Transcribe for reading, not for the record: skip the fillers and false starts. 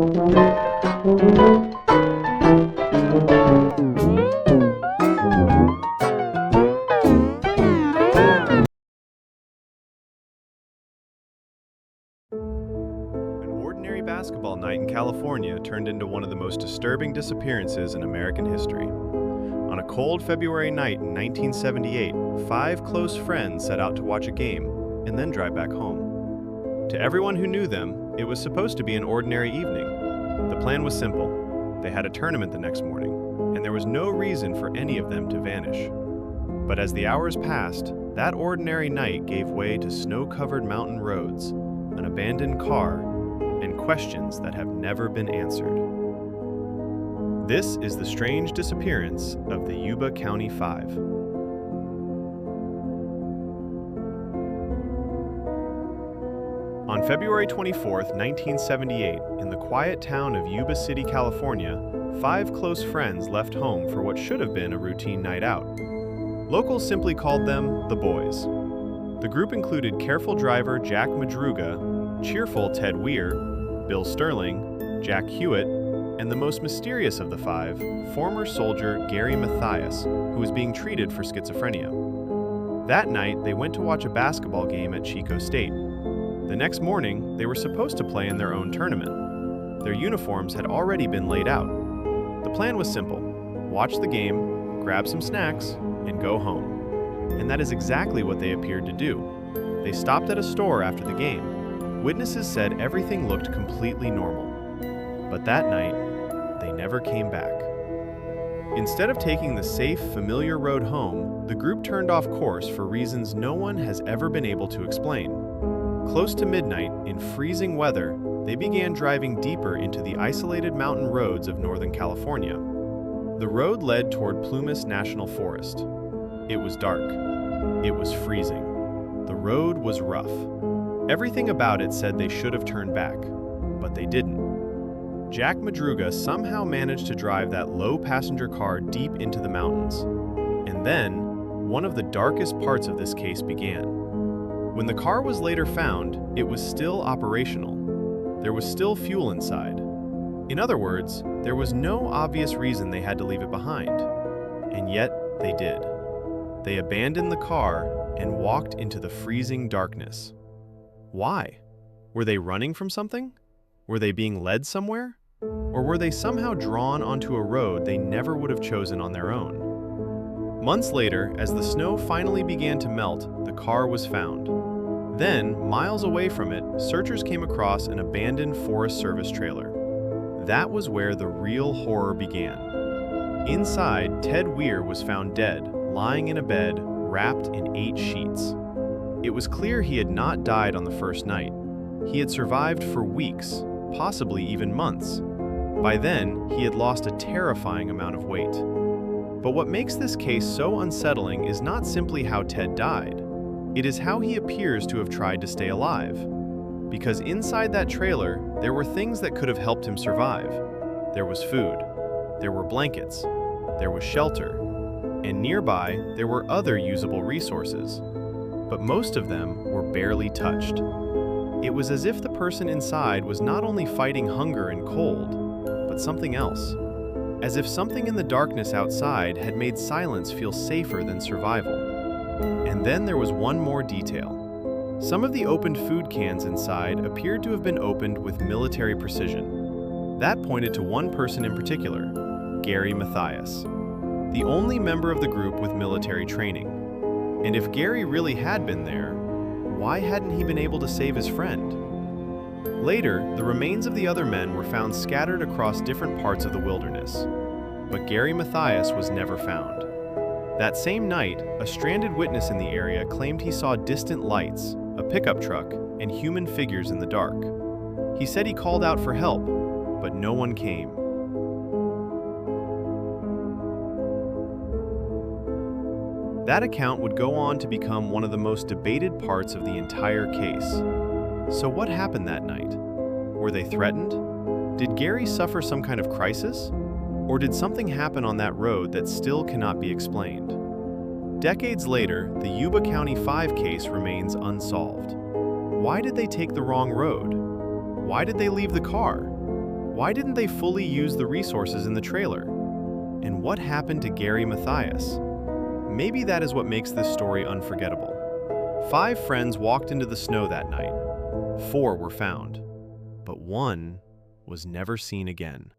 An ordinary basketball night in California turned into one of the most disturbing disappearances in American history. On a cold February night in 1978, 5 close friends set out to watch a game and then drive back home. To everyone who knew them, it was supposed to be an ordinary evening. The plan was simple. They had a tournament the next morning, and there was no reason for any of them to vanish. But as the hours passed, that ordinary night gave way to snow-covered mountain roads, an abandoned car, and questions that have never been answered. This is the strange disappearance of the Yuba County Five. On February 24, 1978, in the quiet town of Yuba City, California, 5 close friends left home for what should have been a routine night out. Locals simply called them the Boys. The group included careful driver Jack Madruga, cheerful Ted Weir, Bill Sterling, Jack Hewitt, and the most mysterious of the 5, former soldier Gary Mathias, who was being treated for schizophrenia. That night, they went to watch a basketball game at Chico State. The next morning, they were supposed to play in their own tournament. Their uniforms had already been laid out. The plan was simple: watch the game, grab some snacks, and go home. And that is exactly what they appeared to do. They stopped at a store after the game. Witnesses said everything looked completely normal. But that night, they never came back. Instead of taking the safe, familiar road home, the group turned off course for reasons no one has ever been able to explain. Close to midnight, in freezing weather, they began driving deeper into the isolated mountain roads of Northern California. The road led toward Plumas National Forest. It was dark. It was freezing. The road was rough. Everything about it said they should have turned back, but they didn't. Jack Madruga somehow managed to drive that low passenger car deep into the mountains. And then, one of the darkest parts of this case began. When the car was later found, it was still operational. There was still fuel inside. In other words, there was no obvious reason they had to leave it behind. And yet, they did. They abandoned the car and walked into the freezing darkness. Why? Were they running from something? Were they being led somewhere? Or were they somehow drawn onto a road they never would have chosen on their own? Months later, as the snow finally began to melt, the car was found. Then, miles away from it, searchers came across an abandoned Forest Service trailer. That was where the real horror began. Inside, Ted Weir was found dead, lying in a bed, wrapped in 8 sheets. It was clear he had not died on the first night. He had survived for weeks, possibly even months. By then, he had lost a terrifying amount of weight. But what makes this case so unsettling is not simply how Ted died. It is how he appears to have tried to stay alive. Because inside that trailer, there were things that could have helped him survive. There was food. There were blankets. There was shelter. And nearby, there were other usable resources. But most of them were barely touched. It was as if the person inside was not only fighting hunger and cold, but something else. As if something in the darkness outside had made silence feel safer than survival. And then there was one more detail. Some of the opened food cans inside appeared to have been opened with military precision. That pointed to one person in particular, Gary Mathias, the only member of the group with military training. And if Gary really had been there, why hadn't he been able to save his friend? Later, the remains of the other men were found scattered across different parts of the wilderness. But Gary Mathias was never found. That same night, a stranded witness in the area claimed he saw distant lights, a pickup truck, and human figures in the dark. He said he called out for help, but no one came. That account would go on to become one of the most debated parts of the entire case. So what happened that night? Were they threatened? Did Gary suffer some kind of crisis? Or did something happen on that road that still cannot be explained? Decades later, the Yuba County Five case remains unsolved. Why did they take the wrong road? Why did they leave the car? Why didn't they fully use the resources in the trailer? And what happened to Gary Mathias? Maybe that is what makes this story unforgettable. 5 friends walked into the snow that night. 4 were found, but 1 was never seen again.